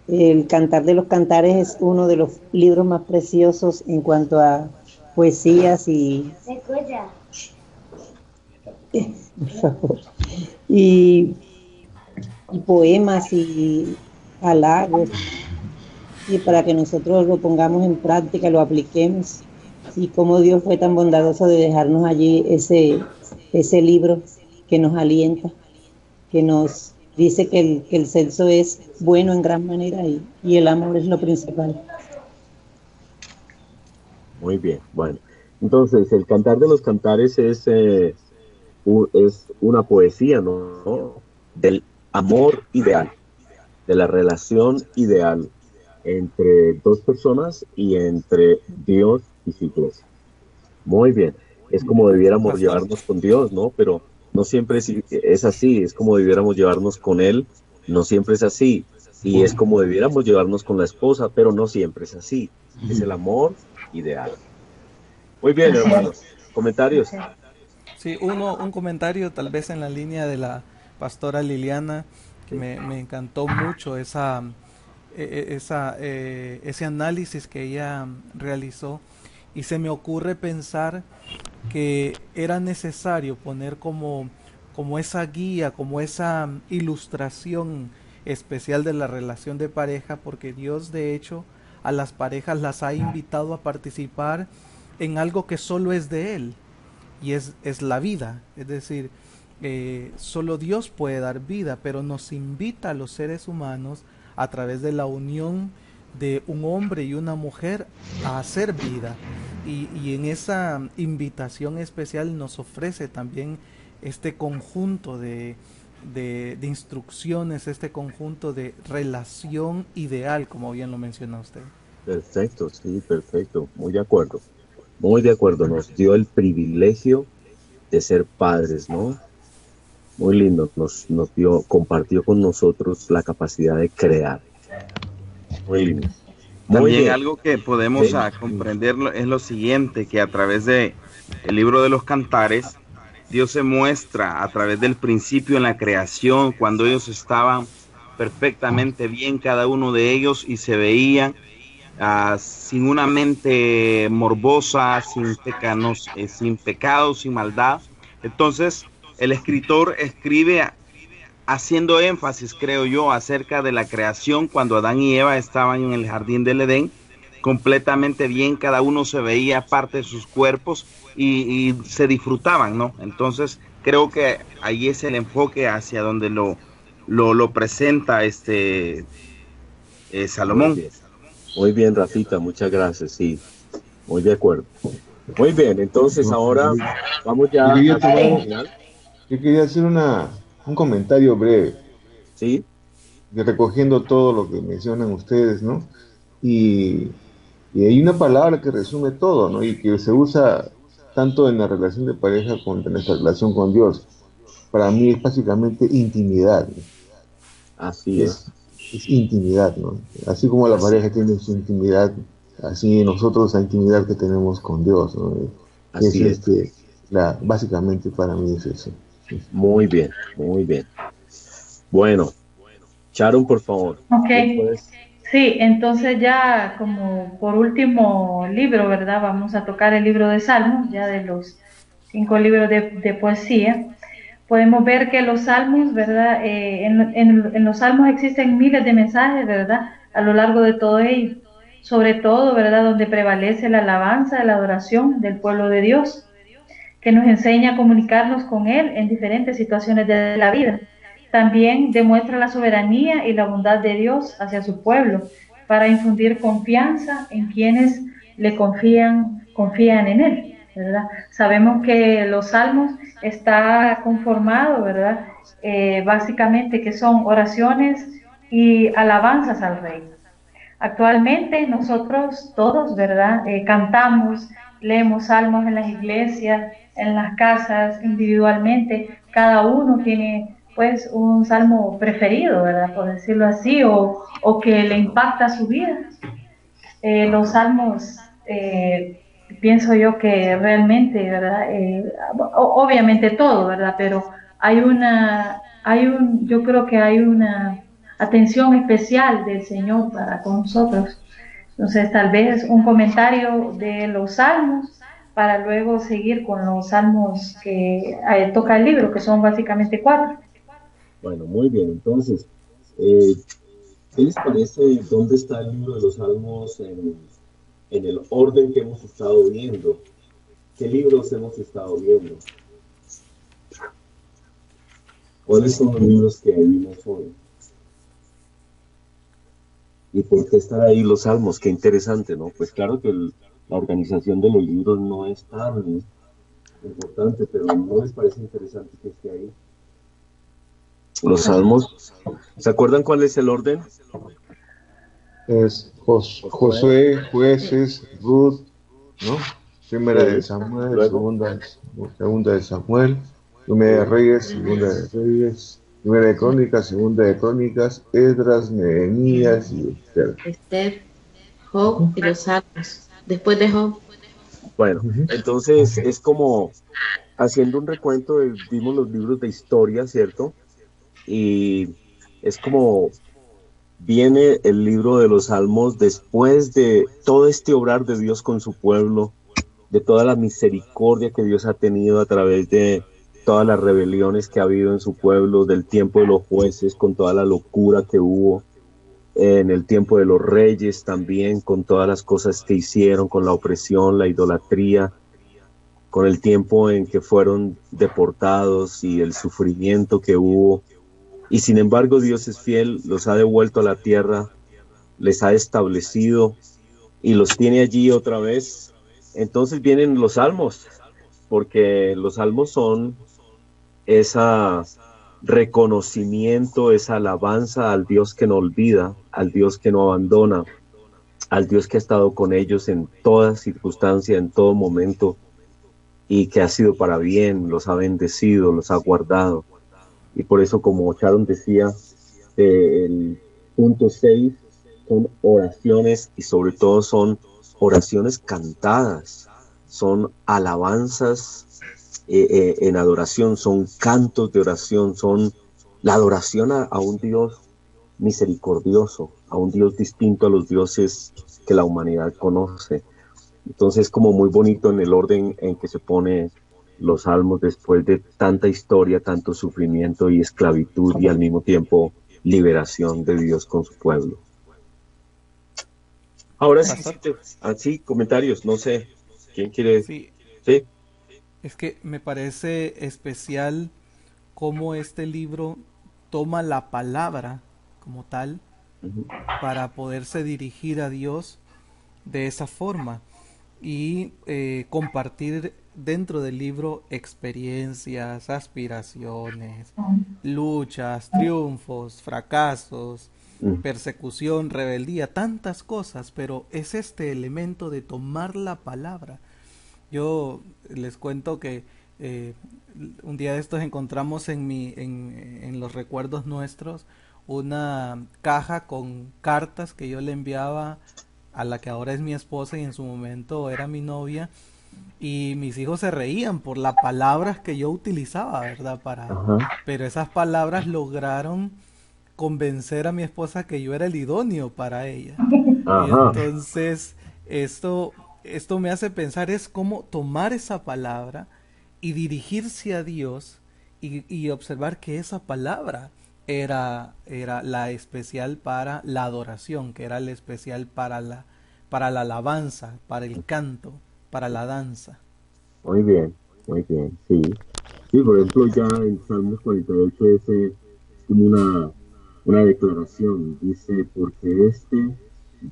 Speaker 10: El Cantar de los Cantares es uno de los libros más preciosos en cuanto a poesías y... ¿Se escucha? Por favor. Y poemas y halagos, y para que nosotros lo pongamos en práctica, lo apliquemos, y cómo Dios fue tan bondadoso de dejarnos allí ese libro que nos alienta, que nos dice que el sexo es bueno en gran manera y el amor es lo principal.
Speaker 2: Muy bien, bueno. Entonces, El Cantar de los Cantares es una poesía, ¿no? Del amor ideal, de la relación ideal entre dos personas y entre Dios y su iglesia. Muy bien, es como debiéramos llevarnos con Dios, ¿no? Pero no siempre es así, es como debiéramos llevarnos con Él, no siempre es así. Y es como debiéramos llevarnos con la esposa, pero no siempre es así. Es el amor ideal. Muy bien, hermanos. ¿Comentarios?
Speaker 5: Sí, un comentario tal vez en la línea de la pastora Liliana, que me encantó mucho ese análisis que ella realizó, y se me ocurre pensar que era necesario poner como esa guía, como esa ilustración especial de la relación de pareja, porque Dios de hecho a las parejas las ha invitado a participar en algo que solo es de Él, y es la vida. Es decir, solo Dios puede dar vida, pero nos invita a los seres humanos a través de la unión de un hombre y una mujer a hacer vida, y en esa invitación especial nos ofrece también este conjunto de instrucciones, este conjunto de relación ideal, como bien lo menciona usted.
Speaker 2: Perfecto, sí, perfecto, muy de acuerdo. Muy de acuerdo, nos dio el privilegio de ser padres, ¿no? Muy lindo, nos compartió con nosotros la capacidad de crear. Muy lindo.
Speaker 11: También algo que podemos comprender es lo siguiente, que a través de el libro de los Cantares, Dios se muestra a través del principio en la creación, cuando ellos estaban perfectamente bien, cada uno de ellos, y se veían sin una mente morbosa, sin pecados, sin maldad. Entonces, el escritor escribe haciendo énfasis, creo yo, acerca de la creación cuando Adán y Eva estaban en el jardín del Edén, completamente bien, cada uno se veía parte de sus cuerpos y se disfrutaban, ¿no? Entonces, creo que ahí es el enfoque hacia donde lo presenta Salomón.
Speaker 2: Muy bien, Rafita, muchas gracias, sí, muy de acuerdo. Muy bien, entonces ahora vamos ya al final.
Speaker 4: Yo quería hacer un comentario breve.
Speaker 2: Sí.
Speaker 4: Recogiendo todo lo que mencionan ustedes, ¿no? Y hay una palabra que resume todo, ¿no? Y que se usa tanto en la relación de pareja como en nuestra relación con Dios. Para mí es básicamente intimidad, ¿no?
Speaker 2: Así es.
Speaker 4: Es intimidad, ¿no? Así como la pareja tiene su intimidad, así nosotros la intimidad que tenemos con Dios, ¿no?
Speaker 2: Así es.
Speaker 4: Básicamente para mí es eso.
Speaker 2: Muy bien, muy bien. Bueno, Sharon, por favor.
Speaker 1: Ok. Sí, entonces ya como por último libro, ¿verdad? Vamos a tocar el libro de Salmos, ya de los 5 libros de poesía. Podemos ver que los salmos, ¿verdad? En los salmos existen miles de mensajes, ¿verdad? A lo largo de todo ello. Sobre todo, ¿verdad? Donde prevalece la alabanza, la adoración del pueblo de Dios, que nos enseña a comunicarnos con Él en diferentes situaciones de la vida. También demuestra la soberanía y la bondad de Dios hacia su pueblo, para infundir confianza en quienes le confían en Él. ¿verdad? Sabemos que los salmos está conformado, ¿verdad? Básicamente que son oraciones y alabanzas al Rey. Actualmente nosotros todos, ¿verdad? Cantamos, leemos salmos en las iglesias, en las casas, individualmente. Cada uno tiene pues un salmo preferido, ¿verdad? Por decirlo así, o que le impacta su vida. Los salmos, pienso yo que realmente, ¿verdad? Obviamente todo, ¿verdad? Pero yo creo que hay una atención especial del Señor para con nosotros. Entonces, tal vez un comentario de los salmos para luego seguir con los salmos que toca el libro, que son básicamente 4.
Speaker 2: Bueno, muy bien. Entonces, ¿qué les parece dónde está el libro de los salmos en el orden que hemos estado viendo? ¿Qué libros hemos estado viendo? ¿Cuáles son los libros que vimos hoy? ¿Y por qué están ahí los salmos? Qué interesante, ¿no? Pues claro que la organización de los libros no es tan importante, pero ¿no les parece interesante que esté ahí? Los salmos. ¿Se acuerdan cuál es el orden?
Speaker 4: Es Josué, Jueces, Ruth, ¿no? Primera de Samuel, segunda de Samuel, primera de Reyes, segunda de Reyes, primera de Crónicas, segunda de Crónicas, Esdras, Nehemías y
Speaker 3: Esther, Job y los Salmos. Después de Job.
Speaker 2: Bueno, entonces es como haciendo un recuento, vimos los libros de historia, ¿cierto? Y es como viene el libro de los Salmos después de todo este obrar de Dios con su pueblo, de toda la misericordia que Dios ha tenido a través de todas las rebeliones que ha habido en su pueblo, del tiempo de los jueces, con toda la locura que hubo, en el tiempo de los reyes también, con todas las cosas que hicieron, con la opresión, la idolatría, con el tiempo en que fueron deportados y el sufrimiento que hubo. Y sin embargo Dios es fiel, los ha devuelto a la tierra, les ha establecido y los tiene allí otra vez. Entonces vienen los salmos, porque los salmos son ese reconocimiento, esa alabanza al Dios que no olvida, al Dios que no abandona, al Dios que ha estado con ellos en toda circunstancia, en todo momento, y que ha sido para bien, los ha bendecido, los ha guardado. Y por eso, como Sharon decía, el punto 6 son oraciones y sobre todo son oraciones cantadas, son alabanzas en adoración, son cantos de oración, son la adoración a un Dios misericordioso, a un Dios distinto a los dioses que la humanidad conoce. Entonces, como muy bonito en el orden en que se pone los salmos después de tanta historia, tanto sufrimiento y esclavitud y al mismo tiempo liberación de Dios con su pueblo. Ahora sí, comentarios, no sé, ¿quién quiere?
Speaker 5: Sí.
Speaker 2: ¿Sí?
Speaker 5: Es que me parece especial cómo este libro toma la palabra como tal para poderse dirigir a Dios de esa forma y compartir dentro del libro experiencias, aspiraciones, luchas, triunfos, fracasos, persecución, rebeldía, tantas cosas, pero es este elemento de tomar la palabra. Yo les cuento que un día de estos encontramos en los recuerdos nuestros una caja con cartas que yo le enviaba a la que ahora es mi esposa y en su momento era mi novia, y mis hijos se reían por las palabras que yo utilizaba, ¿verdad? Pero esas palabras lograron convencer a mi esposa que yo era el idóneo para ella. Entonces esto me hace pensar es cómo tomar esa palabra y dirigirse a Dios y observar que esa palabra era la especial para la adoración, que era la especial para la alabanza, para el canto, para la danza.
Speaker 2: Muy bien, sí. Sí, por ejemplo, ya en Salmos 48 es como una declaración, dice, porque este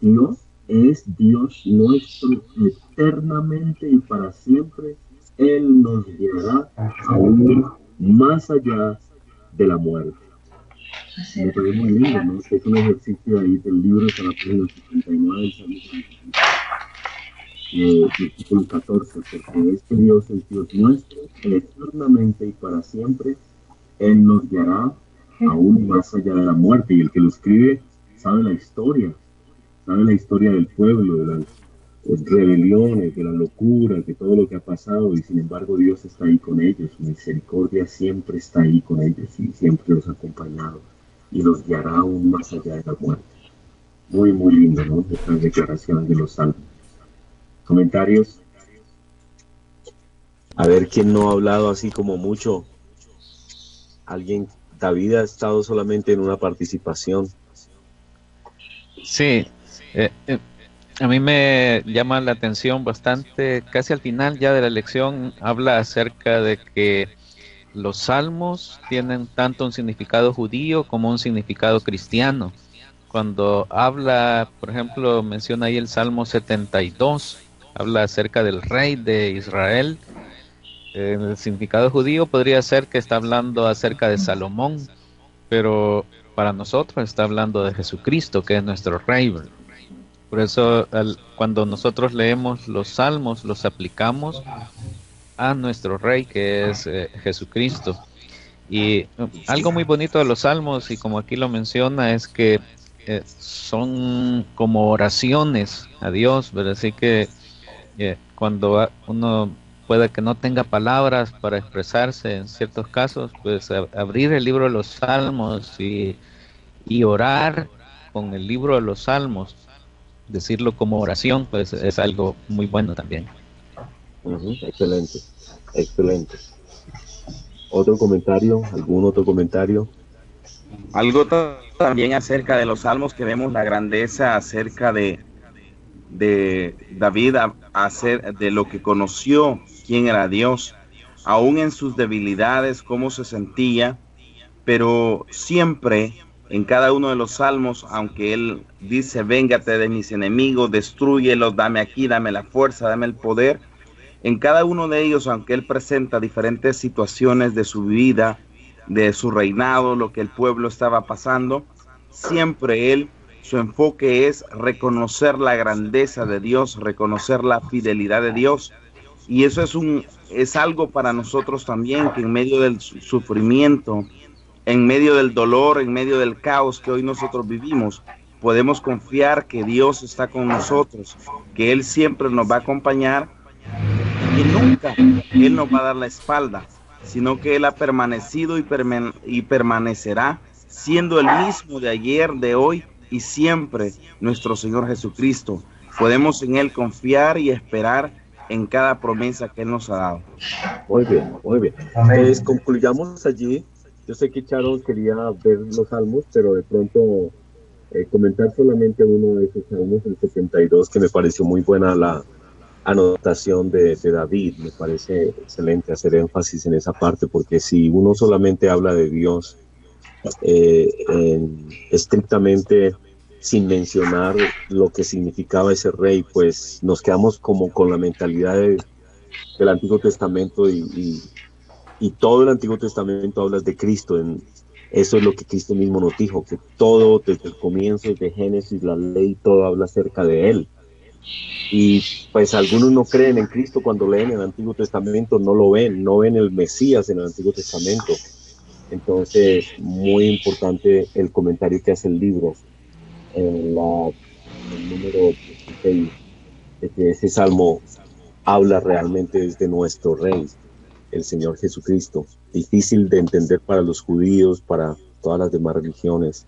Speaker 2: Dios es Dios nuestro eternamente y para siempre. Él nos guiará aún más allá de la muerte. Me parece muy lindo, ¿no? Que es un ejercicio ahí del libro de la página 69, versículo 14, porque este Dios es Dios nuestro, eternamente y para siempre. Él nos guiará aún más allá de la muerte. Y el que lo escribe sabe la historia del pueblo, de las rebeliones, de la locura, de todo lo que ha pasado, y sin embargo Dios está ahí con ellos, su misericordia siempre está ahí con ellos y siempre los ha acompañado y los guiará aún más allá de la muerte. Muy, muy lindo, ¿no? Estas declaraciones de los salmos. ¿Comentarios? A ver quién no ha hablado así como mucho. Alguien, David ha estado solamente en una participación.
Speaker 6: Sí, a mí me llama la atención bastante, casi al final ya de la lección, habla acerca de que los salmos tienen tanto un significado judío como un significado cristiano. Cuando habla, por ejemplo, menciona ahí el Salmo 72, habla acerca del rey de Israel. El significado judío podría ser que está hablando acerca de Salomón, pero para nosotros está hablando de Jesucristo, que es nuestro rey. Por eso cuando nosotros leemos los salmos, los aplicamos a nuestro rey, que es Jesucristo. Y algo muy bonito de los salmos, y como aquí lo menciona, es que son como oraciones a Dios, ¿verdad? Así que cuando uno puede que no tenga palabras para expresarse en ciertos casos, pues abrir el libro de los salmos y orar con el libro de los salmos, decirlo como oración, pues es algo muy bueno también.
Speaker 2: Excelente, excelente. ¿Otro comentario? ¿Algún otro comentario?
Speaker 11: Algo también acerca de los salmos, que vemos la grandeza acerca de David, de lo que conoció, quién era Dios, aún en sus debilidades, cómo se sentía, pero siempre en cada uno de los salmos, aunque él dice, véngate de mis enemigos, destrúyelos, dame aquí, dame la fuerza, dame el poder, en cada uno de ellos, aunque él presenta diferentes situaciones de su vida, de su reinado, lo que el pueblo estaba pasando, siempre su enfoque es reconocer la grandeza de Dios, reconocer la fidelidad de Dios. Y eso es algo para nosotros también, que en medio del sufrimiento, en medio del dolor, en medio del caos que hoy nosotros vivimos, podemos confiar que Dios está con nosotros, que Él siempre nos va a acompañar y que nunca Él nos va a dar la espalda, sino que Él ha permanecido y permanecerá siendo el mismo de ayer, de hoy y siempre, nuestro Señor Jesucristo. Podemos en Él confiar y esperar en cada promesa que Él nos ha dado.
Speaker 2: Muy bien, muy bien. Pues concluyamos allí. Yo sé que Charo quería ver los salmos, pero de pronto comentar solamente uno de esos salmos, el 72, que me pareció muy buena la anotación de David. Me parece excelente hacer énfasis en esa parte, porque si uno solamente habla de Dios estrictamente sin mencionar lo que significaba ese rey, pues nos quedamos como con la mentalidad del Antiguo Testamento y todo el Antiguo Testamento habla de Cristo. Eso es lo que Cristo mismo nos dijo, que todo desde el comienzo, desde Génesis, la ley, todo habla acerca de Él. Y pues algunos no creen en Cristo cuando leen el Antiguo Testamento, no ven el Mesías en el Antiguo Testamento. Entonces, muy importante el comentario que hace el libro, el número 16, de que ese salmo habla realmente desde nuestro Rey, el Señor Jesucristo. Difícil de entender para los judíos, para todas las demás religiones,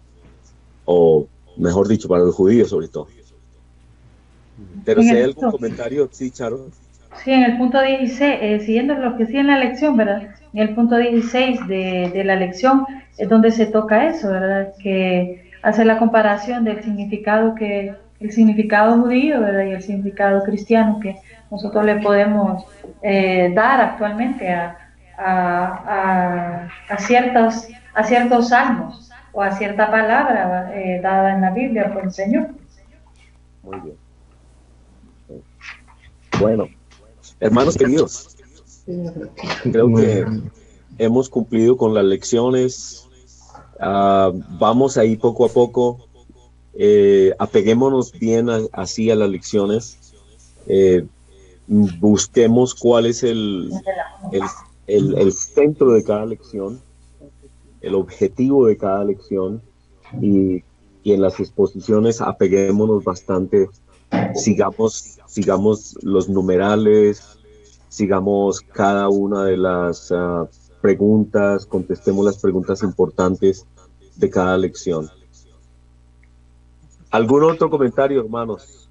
Speaker 2: o mejor dicho, para los judíos sobre todo. Pero si hay algún comentario, sí, Charo.
Speaker 1: Sí, en el punto 16, siguiendo lo que sí en la lección, ¿verdad? En el punto 16 de la lección es donde se toca eso, ¿verdad? Que hace la comparación del significado el significado judío, ¿verdad? Y el significado cristiano que nosotros le podemos dar actualmente a ciertos salmos o a cierta palabra dada en la Biblia por el Señor.
Speaker 2: Muy bien. Bueno, hermanos queridos, creo que hemos cumplido con las lecciones. Vamos ahí poco a poco. Apeguémonos bien así a las lecciones. Busquemos cuál es el centro de cada lección, el objetivo de cada lección, y en las exposiciones apeguémonos bastante. Sigamos los numerales, sigamos cada una de las preguntas, contestemos las preguntas importantes de cada lección. ¿Algún otro comentario, hermanos?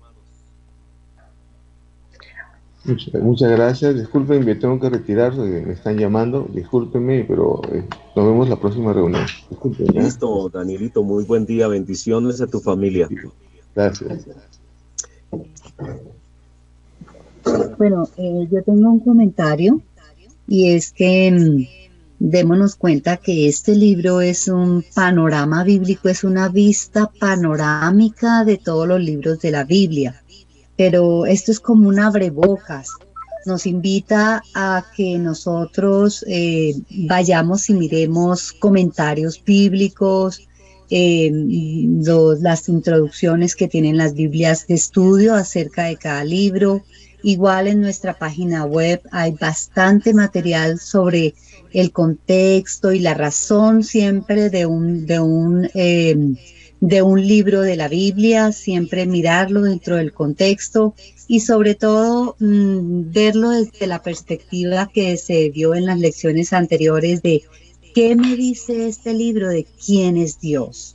Speaker 4: Muchas gracias. Disculpen, me tengo que retirar, me están llamando. Discúlpenme, pero nos vemos la próxima reunión. Disculpen, ¿eh?
Speaker 2: Listo, Danielito, muy buen día. Bendiciones a tu familia.
Speaker 4: Gracias.
Speaker 12: Bueno, yo tengo un comentario, y es que démonos cuenta que este libro es un panorama bíblico, es una vista panorámica de todos los libros de la Biblia, pero esto es como un abrebocas. Nos invita a que nosotros vayamos y miremos comentarios bíblicos, las introducciones que tienen las Biblias de estudio acerca de cada libro. Igual en nuestra página web hay bastante material sobre el contexto y la razón siempre de un libro de la Biblia, siempre mirarlo dentro del contexto y sobre todo verlo desde la perspectiva que se vio en las lecciones anteriores de qué me dice este libro de quién es Dios.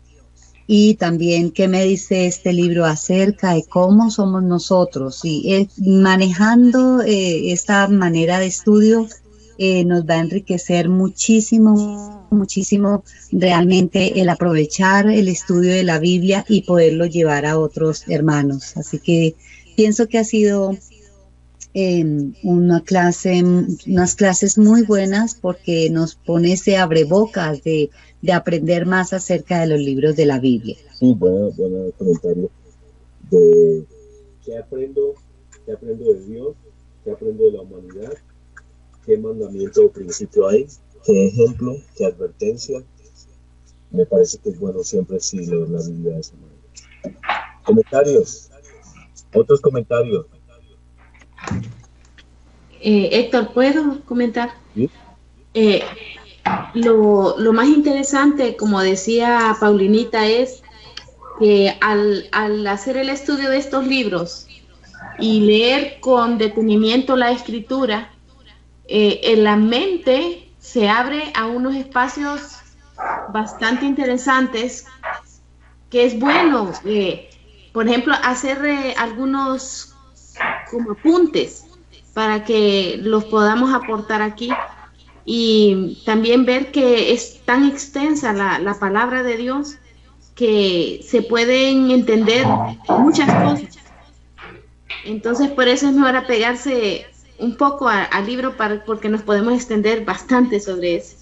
Speaker 12: Y también qué me dice este libro acerca de cómo somos nosotros. Y manejando esta manera de estudio nos va a enriquecer muchísimo realmente el aprovechar el estudio de la Biblia y poderlo llevar a otros hermanos. Así que pienso que ha sido unas clases muy buenas, porque nos pone ese abrebocas de aprender más acerca de los libros de la Biblia.
Speaker 2: Sí, buen comentario. De ¿qué aprendo de Dios? ¿Qué aprendo de la humanidad? ¿Qué mandamiento o principio hay? ¿Qué ejemplo? ¿Qué advertencia? Me parece que es bueno siempre sí leer la Biblia de esa manera. ¿Comentarios? ¿Otros comentarios?
Speaker 3: Héctor, ¿puedo comentar?
Speaker 2: ¿Sí?
Speaker 3: Lo más interesante, como decía Paulinita, es que al hacer el estudio de estos libros y leer con detenimiento la escritura, en la mente se abre a unos espacios bastante interesantes, que es bueno, por ejemplo, hacer algunos como apuntes para que los podamos aportar aquí, y también ver que es tan extensa la palabra de Dios que se pueden entender muchas cosas. Entonces por eso es mejor apegarse un poco al libro, porque nos podemos extender bastante sobre eso.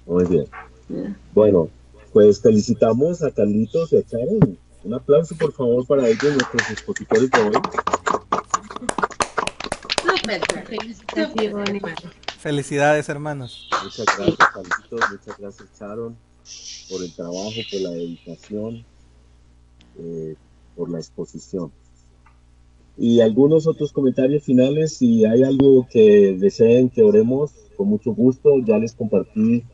Speaker 2: Muy bien. Bueno, pues felicitamos a Carlitos y a Sharon. Un aplauso, por favor, para ellos, nuestros expositores de hoy.
Speaker 5: Felicidades, hermanos.
Speaker 2: Muchas gracias, Carlitos. Muchas gracias, Sharon, por el trabajo, por la dedicación, por la exposición. Y algunos otros comentarios finales. Si hay algo que deseen que oremos, con mucho gusto. Ya les compartí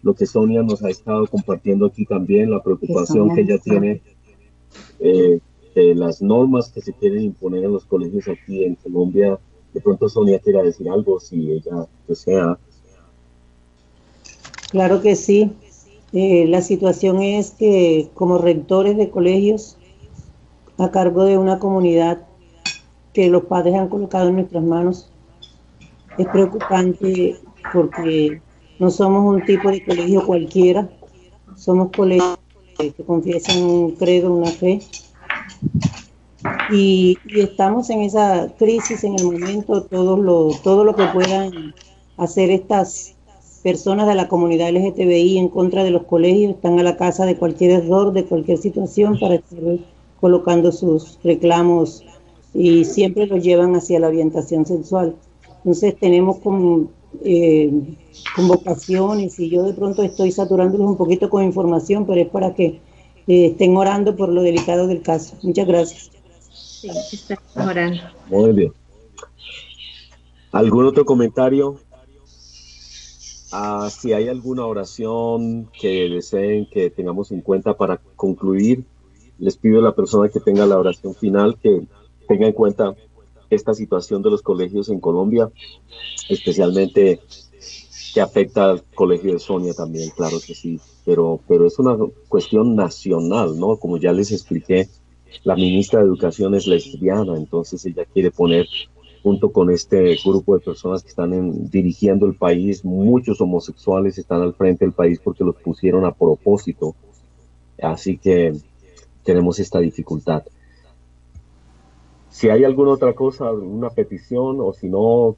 Speaker 2: lo que Sonia nos ha estado compartiendo aquí también, la preocupación que ella tiene de las normas que se quieren imponer en los colegios aquí en Colombia. De pronto Sonia quiera decir algo, si ella desea.
Speaker 10: Claro que sí. La situación es que como rectores de colegios, a cargo de una comunidad que los padres han colocado en nuestras manos, es preocupante, porque no somos un tipo de colegio cualquiera, somos colegios que confiesan un credo, una fe, y estamos en esa crisis en el momento. Todo lo que puedan hacer estas personas de la comunidad LGTBI en contra de los colegios, están a la casa de cualquier error, de cualquier situación, para estar colocando sus reclamos y siempre los llevan hacia la orientación sexual. Entonces tenemos convocaciones y yo de pronto estoy saturándolos un poquito con información, pero es para que estén orando por lo delicado del caso. Muchas gracias.
Speaker 3: Sí, estamos orando.
Speaker 2: Muy bien. ¿Algún otro comentario? Si hay alguna oración que deseen que tengamos en cuenta para concluir, les pido a la persona que tenga la oración final que tenga en cuenta esta situación de los colegios en Colombia, especialmente que afecta al colegio de Sonia también, claro que sí, pero es una cuestión nacional, ¿no? Como ya les expliqué, la ministra de Educación es lesbiana, entonces ella quiere poner, junto con este grupo de personas que están dirigiendo el país, muchos homosexuales están al frente del país porque los pusieron a propósito, así que tenemos esta dificultad. Si hay alguna otra cosa, una petición, o si no,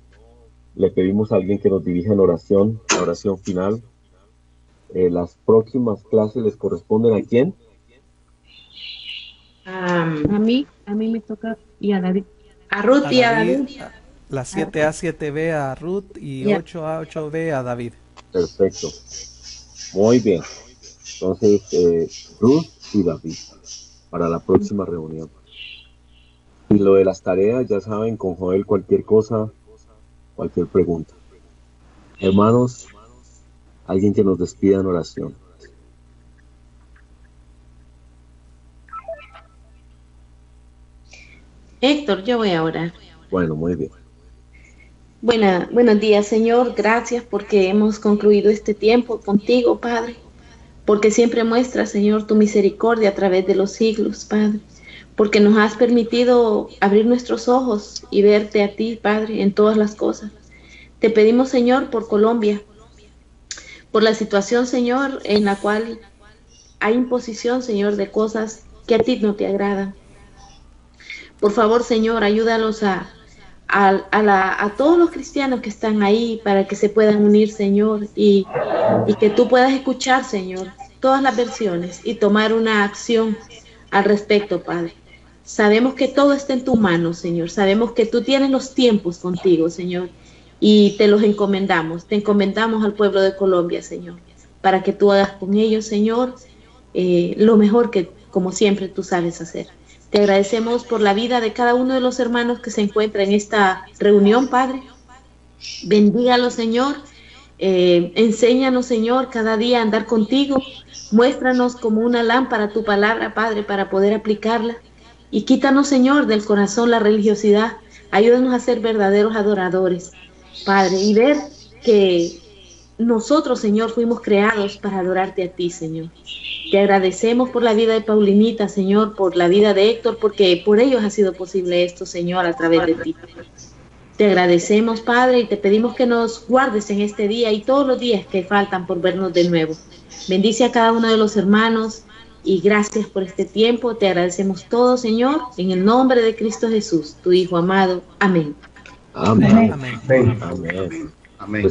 Speaker 2: le pedimos a alguien que nos dirija en oración, la oración final. Las próximas clases les corresponden ¿a quién?
Speaker 8: A mí me toca y a David.
Speaker 3: A Ruth y a David.
Speaker 5: Las 7A, 7B a Ruth y 8A, 8B a David.
Speaker 2: Perfecto. Muy bien. Entonces, Ruth y David para la próxima reunión. Y lo de las tareas, ya saben, con Joel cualquier cosa, cualquier pregunta. Hermanos, alguien que nos despida en oración.
Speaker 3: Héctor, yo voy a orar.
Speaker 2: Bueno, muy bien.
Speaker 3: Buenos días, Señor. Gracias porque hemos concluido este tiempo contigo, Padre. Porque siempre muestras, Señor, tu misericordia a través de los siglos, Padre. Porque nos has permitido abrir nuestros ojos y verte a ti, Padre, en todas las cosas. Te pedimos, Señor, por Colombia, por la situación, Señor, en la cual hay imposición, Señor, de cosas que a ti no te agradan. Por favor, Señor, ayúdalos a todos los cristianos que están ahí para que se puedan unir, Señor, y que tú puedas escuchar, Señor, todas las versiones y tomar una acción al respecto, Padre. Sabemos que todo está en tus manos, Señor. Sabemos que tú tienes los tiempos contigo, Señor, y te los encomendamos. Te encomendamos al pueblo de Colombia, Señor, para que tú hagas con ellos, Señor, lo mejor que, como siempre, tú sabes hacer. Te agradecemos por la vida de cada uno de los hermanos que se encuentra en esta reunión, Padre. Bendígalos, Señor. Enséñanos, Señor, cada día a andar contigo. Muéstranos como una lámpara tu palabra, Padre, para poder aplicarla. Y quítanos, Señor, del corazón la religiosidad. Ayúdanos a ser verdaderos adoradores, Padre, y ver que nosotros, Señor, fuimos creados para adorarte a ti, Señor. Te agradecemos por la vida de Paulinita, Señor, por la vida de Héctor, porque por ellos ha sido posible esto, Señor, a través de ti. Te agradecemos, Padre, y te pedimos que nos guardes en este día y todos los días que faltan por vernos de nuevo. Bendice a cada uno de los hermanos y gracias por este tiempo. Te agradecemos todo, Señor, en el nombre de Cristo Jesús, tu Hijo amado. Amén.
Speaker 2: Amén.
Speaker 5: Amén.
Speaker 2: Amén.
Speaker 11: Amén.